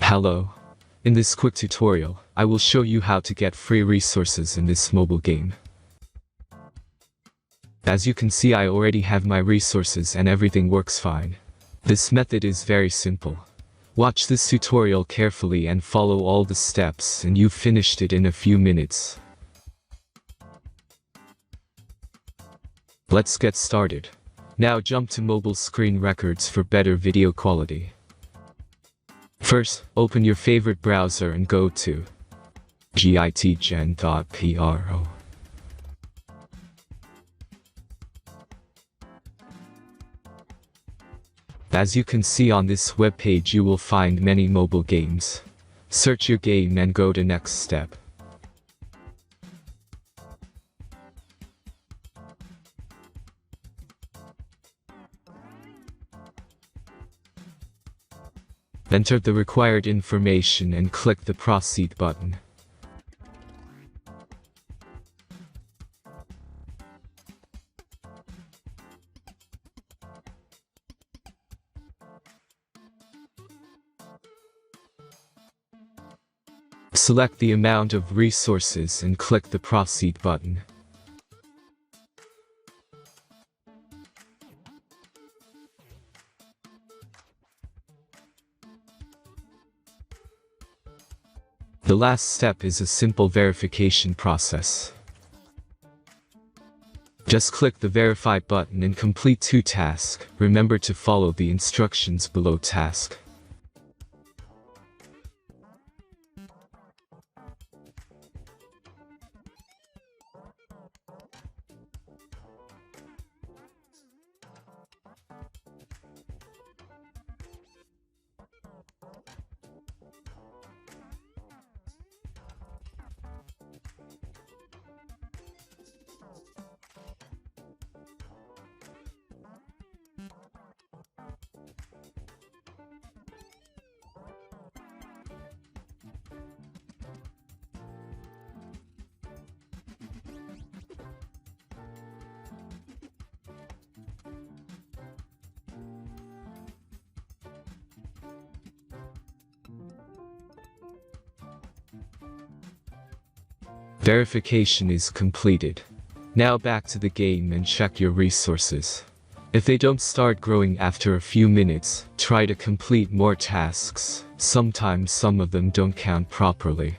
Hello. In this quick tutorial, I will show you how to get free resources in this mobile game. As you can see, I already have my resources and everything works fine. This method is very simple. Watch this tutorial carefully and follow all the steps and you've finished it in a few minutes. Let's get started. Now jump to mobile screen records for better video quality. First, open your favorite browser and go to gitgen.pro. As you can see on this web page, you will find many mobile games. Search your game and go to next step. Enter the required information and click the Proceed button. Select the amount of resources and click the Proceed button. The last step is a simple verification process. Just click the Verify button and complete 2 tasks. Remember to follow the instructions below task. Verification is completed. Now back to the game and check your resources. If they don't start growing after a few minutes, try to complete more tasks. Sometimes some of them don't count properly.